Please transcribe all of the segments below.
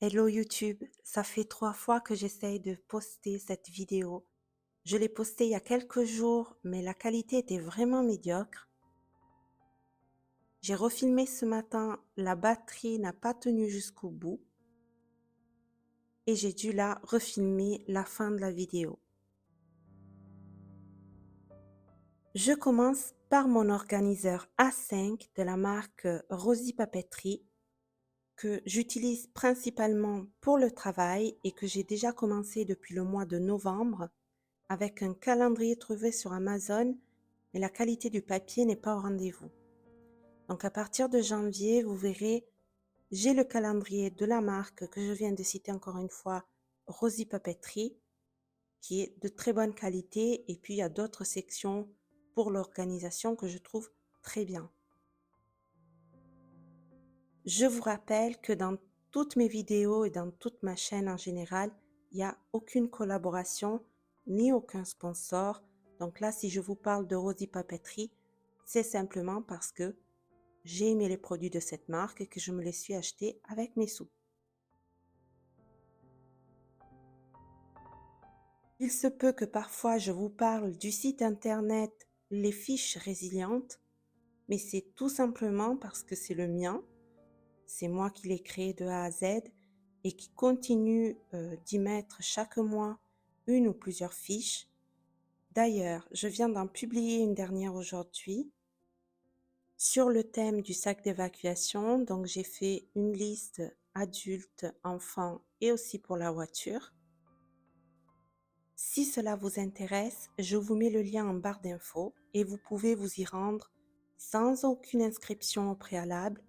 Hello YouTube, ça fait 3 fois que j'essaye de poster cette vidéo. Je l'ai postée il y a quelques jours, mais la qualité était vraiment médiocre. J'ai refilmé ce matin, la batterie n'a pas tenu jusqu'au bout et j'ai dû la refilmer la fin de la vidéo. Je commence par mon organiseur A5 de la marque Rosy Papeterie que j'utilise principalement pour le travail et que j'ai déjà commencé depuis le mois de novembre avec un calendrier trouvé sur Amazon, mais la qualité du papier n'est pas au rendez-vous. Donc à partir de janvier, vous verrez, j'ai le calendrier de la marque que je viens de citer encore une fois, Rosy Papeterie, qui est de très bonne qualité, et puis il y a d'autres sections pour l'organisation que je trouve très bien. Je vous rappelle que dans toutes mes vidéos et dans toute ma chaîne en général, il n'y a aucune collaboration ni aucun sponsor. Donc là, si je vous parle de Rosy Papeterie, c'est simplement parce que j'ai aimé les produits de cette marque et que je me les suis achetés avec mes sous. Il se peut que parfois je vous parle du site internet Les Fiches Résilientes, mais c'est tout simplement parce que c'est le mien. C'est moi qui l'ai créé de A à Z et qui continue d'y mettre chaque mois une ou plusieurs fiches. D'ailleurs, je viens d'en publier une dernière aujourd'hui sur le thème du sac d'évacuation. Donc, j'ai fait une liste adultes, enfants et aussi pour la voiture. Si cela vous intéresse, je vous mets le lien en barre d'infos et vous pouvez vous y rendre sans aucune inscription au préalable.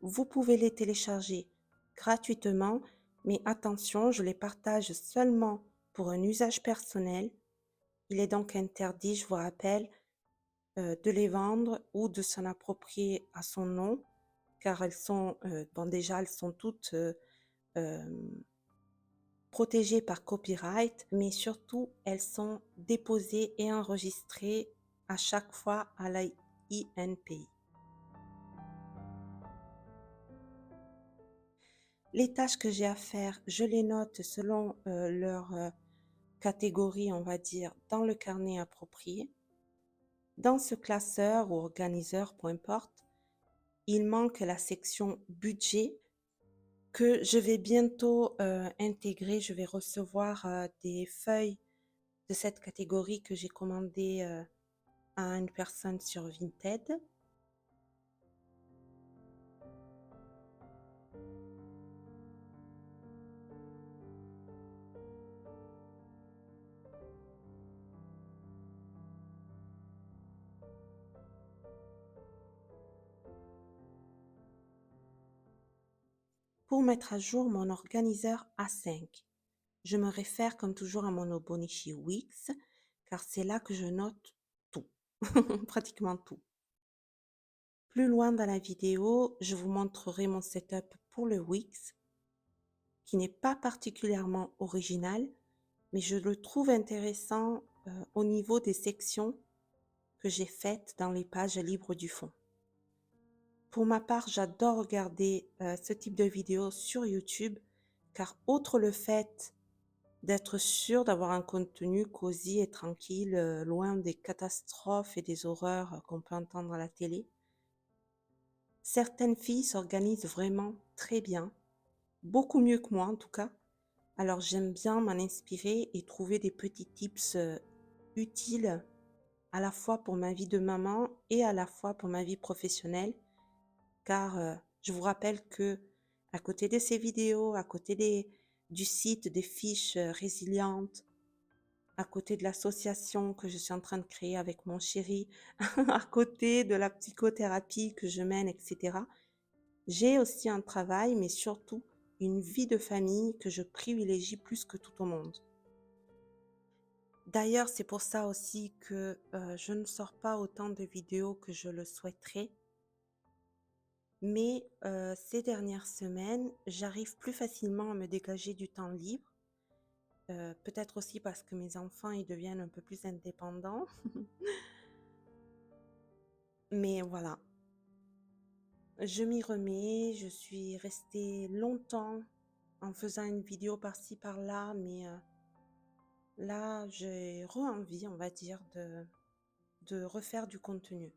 Vous pouvez les télécharger gratuitement, mais attention, je les partage seulement pour un usage personnel. Il est donc interdit, je vous rappelle, de les vendre ou de s'en approprier à son nom, car elles sont, bon déjà, elles sont toutes protégées par copyright, mais surtout, elles sont déposées et enregistrées à chaque fois à la INPI. Les tâches que j'ai à faire, je les note selon leur catégorie, on va dire, dans le carnet approprié. Dans ce classeur ou organiseur, peu importe, il manque la section budget que je vais bientôt intégrer. Je vais recevoir des feuilles de cette catégorie que j'ai commandées à une personne sur Vinted. Pour mettre à jour mon organiseur A5, je me réfère comme toujours à mon Obonichi Wix, car c'est là que je note tout, pratiquement tout. Plus loin dans la vidéo, je vous montrerai mon setup pour le Wix, qui n'est pas particulièrement original, mais je le trouve intéressant au niveau des sections que j'ai faites dans les pages libres du fond. Pour ma part, j'adore regarder ce type de vidéos sur YouTube, car outre le fait d'être sûr d'avoir un contenu cosy et tranquille, loin des catastrophes et des horreurs qu'on peut entendre à la télé, certaines filles s'organisent vraiment très bien, beaucoup mieux que moi en tout cas. Alors j'aime bien m'en inspirer et trouver des petits tips utiles à la fois pour ma vie de maman et à la fois pour ma vie professionnelle, car je vous rappelle que à côté de ces vidéos, à côté du site des fiches résilientes, à côté de l'association que je suis en train de créer avec mon chéri, à côté de la psychothérapie que je mène, etc., j'ai aussi un travail, mais surtout une vie de famille que je privilégie plus que tout au monde. D'ailleurs, c'est pour ça aussi que je ne sors pas autant de vidéos que je le souhaiterais. Mais ces dernières semaines, j'arrive plus facilement à me dégager du temps libre. Peut-être aussi parce que mes enfants, ils deviennent un peu plus indépendants. Mais voilà, je m'y remets. Je suis restée longtemps en faisant une vidéo par-ci par-là, mais là, j'ai re-envie, on va dire, de refaire du contenu.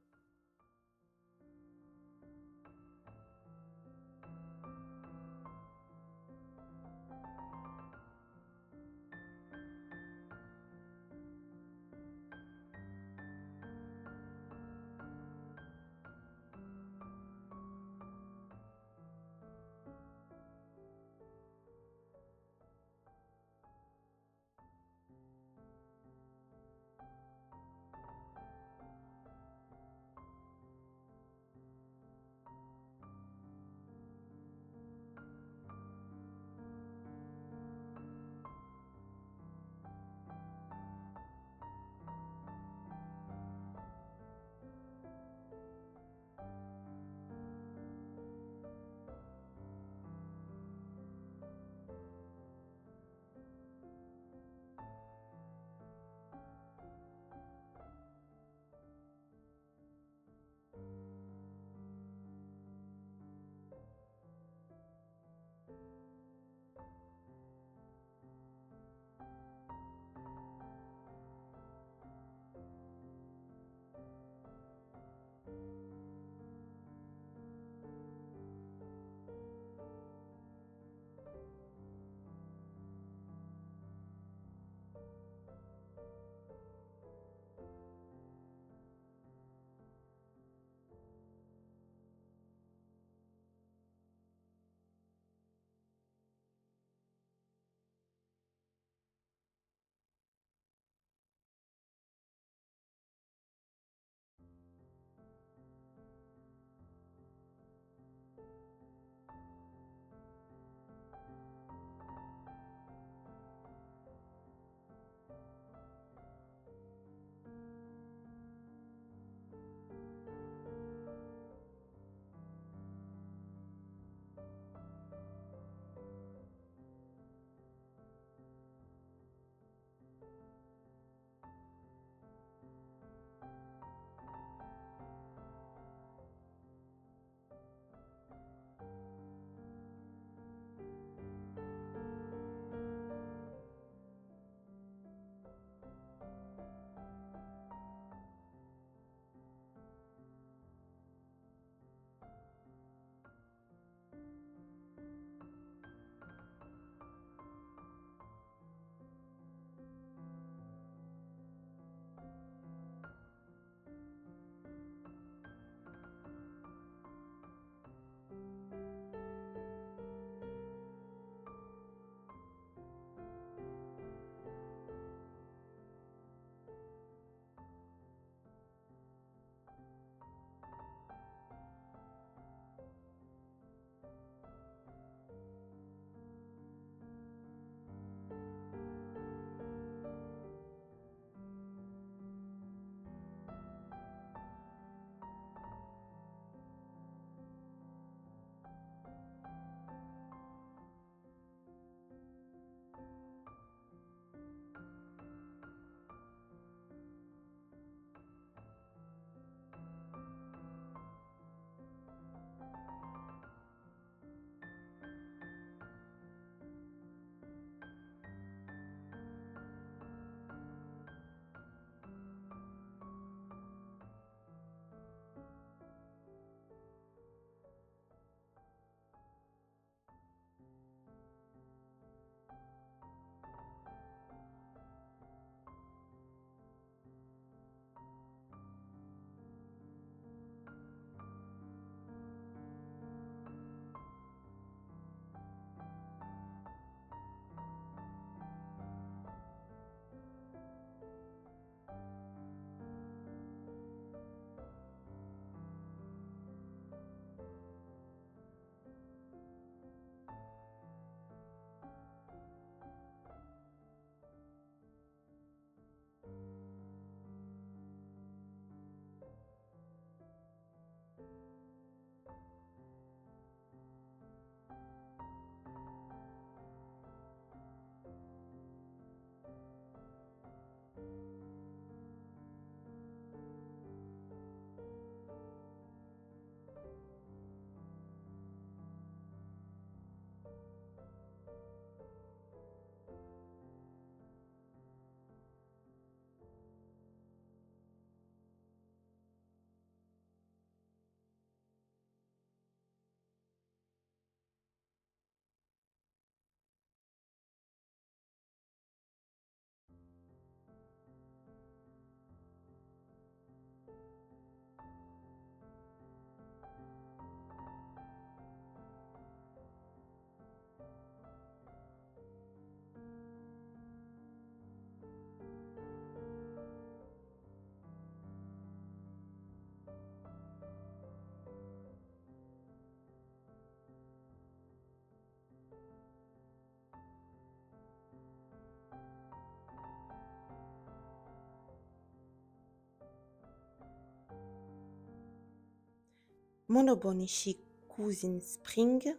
Monobonishi Cuisine Spring,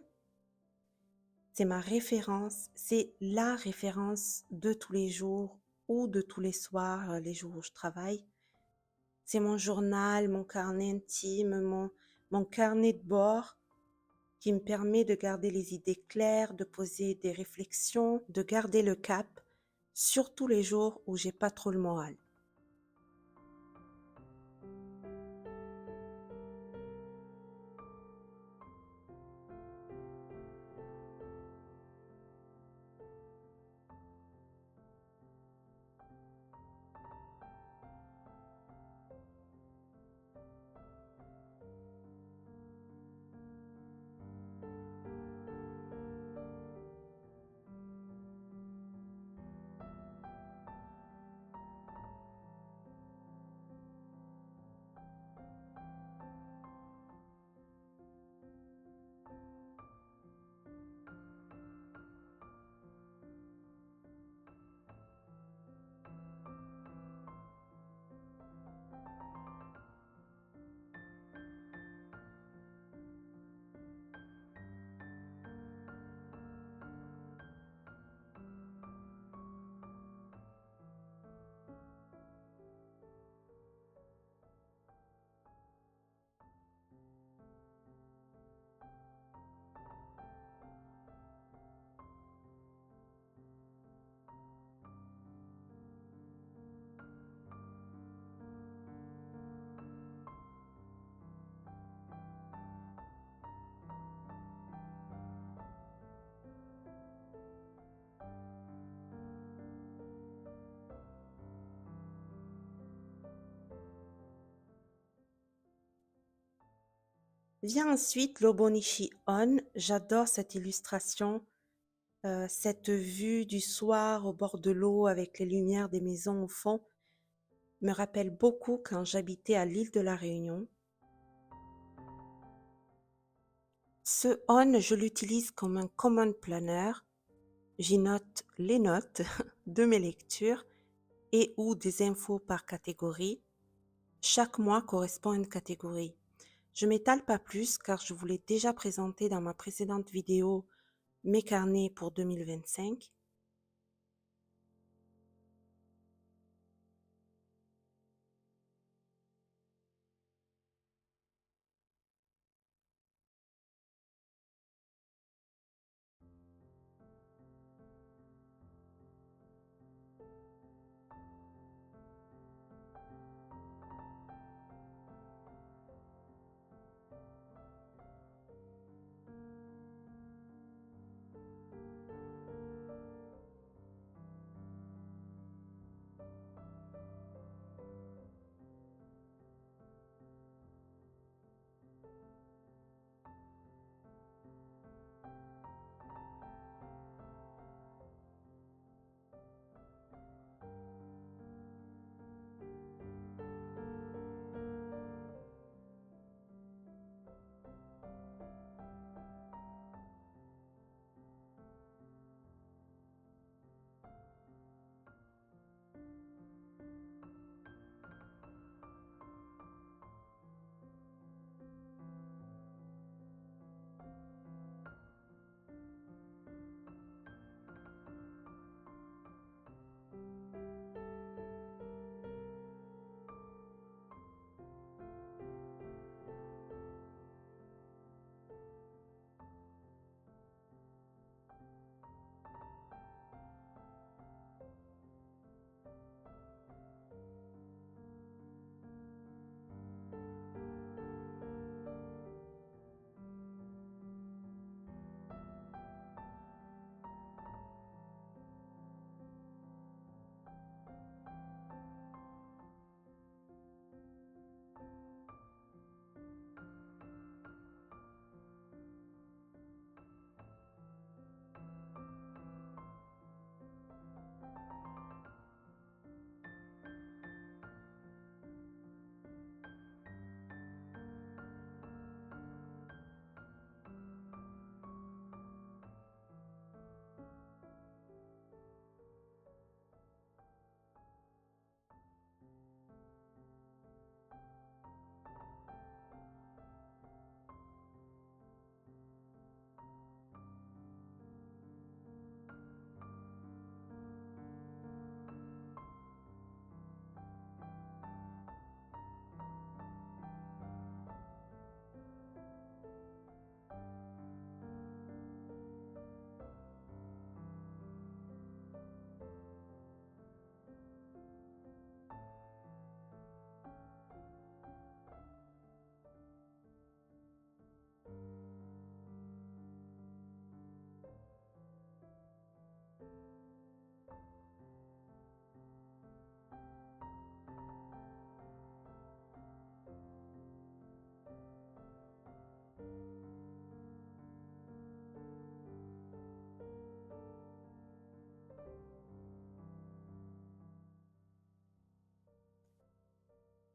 c'est ma référence, c'est la référence de tous les jours ou de tous les soirs, les jours où je travaille. C'est mon journal, mon carnet intime, mon carnet de bord qui me permet de garder les idées claires, de poser des réflexions, de garder le cap, surtout les jours où j'ai pas trop le moral. Vient ensuite l'Obonishi On. J'adore cette illustration, cette vue du soir au bord de l'eau avec les lumières des maisons au fond me rappelle beaucoup quand j'habitais à l'île de la Réunion. Ce On, je l'utilise comme un command planner. J'y note les notes de mes lectures et ou des infos par catégorie. Chaque mois correspond à une catégorie. Je m'étale pas plus car je vous l'ai déjà présenté dans ma précédente vidéo mes carnets pour 2025.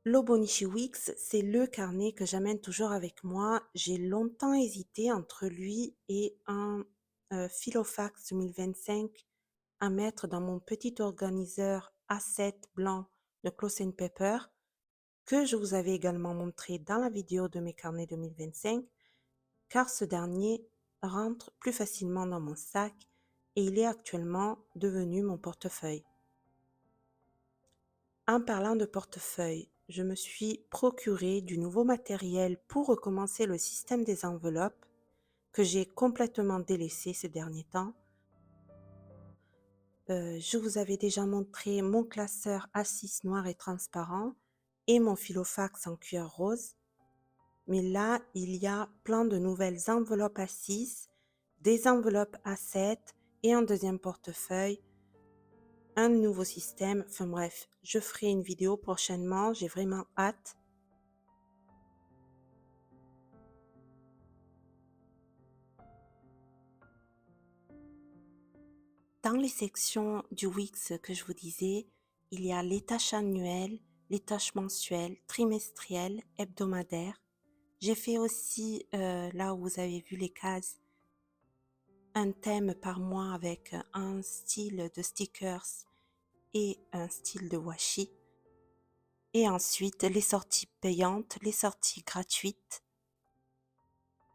l'Hobonichi Weeks, c'est le carnet que j'amène toujours avec moi. J'ai longtemps hésité entre lui et un Filofax 2025 à mettre dans mon petit organiseur A7 blanc de Close Pepper que je vous avais également montré dans la vidéo de mes carnets 2025, car ce dernier rentre plus facilement dans mon sac et il est actuellement devenu mon portefeuille. En parlant de portefeuille, je me suis procuré du nouveau matériel pour recommencer le système des enveloppes que j'ai complètement délaissé ces derniers temps. Je vous avais déjà montré mon classeur A6 noir et transparent et mon Filofax en cuir rose. Mais là, il y a plein de nouvelles enveloppes A6, des enveloppes A7 et un deuxième portefeuille, un nouveau système. Enfin bref, je ferai une vidéo prochainement, j'ai vraiment hâte. Dans les sections du Wix que je vous disais, il y a les tâches annuelles, les tâches mensuelles, trimestrielles, hebdomadaires. J'ai fait aussi, là où vous avez vu les cases, un thème par mois avec un style de stickers et un style de washi. Et ensuite, les sorties payantes, les sorties gratuites,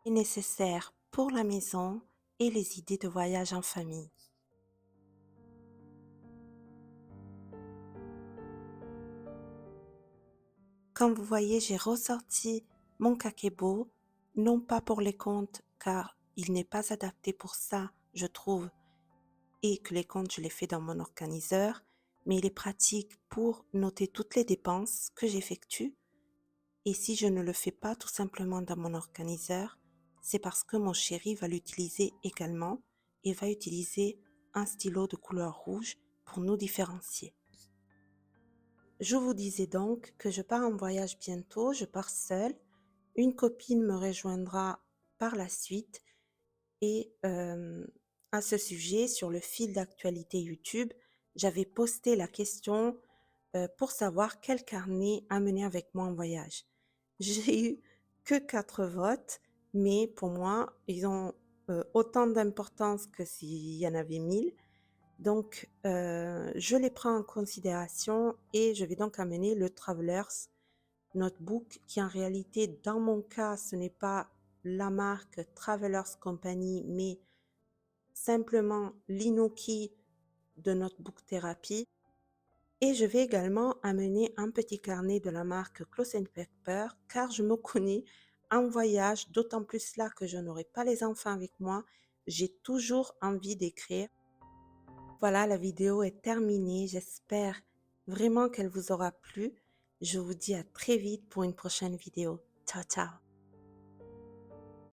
les nécessaires pour la maison et les idées de voyage en famille. Comme vous voyez, j'ai ressorti mon kakebo, non pas pour les comptes car il n'est pas adapté pour ça, je trouve, et que les comptes je les fais dans mon organiseur, mais il est pratique pour noter toutes les dépenses que j'effectue. Et si je ne le fais pas tout simplement dans mon organiseur, c'est parce que mon chéri va l'utiliser également et va utiliser un stylo de couleur rouge pour nous différencier. Je vous disais donc que je pars en voyage bientôt, je pars seule. Une copine me rejoindra par la suite et à ce sujet, sur le fil d'actualité YouTube, j'avais posté la question pour savoir quel carnet amener avec moi en voyage. J'ai eu que 4 votes, mais pour moi, ils ont autant d'importance que s'il y en avait 1000. Donc, je les prends en considération et je vais donc amener le Travelers Notebook qui en réalité, dans mon cas, ce n'est pas la marque Travelers Company, mais simplement l'Inoki de Notebook Therapy. Et je vais également amener un petit carnet de la marque Close Pepper car je me connais en voyage, d'autant plus là que je n'aurai pas les enfants avec moi. J'ai toujours envie d'écrire. Voilà, la vidéo est terminée. J'espère vraiment qu'elle vous aura plu. Je vous dis à très vite pour une prochaine vidéo. Ciao, ciao!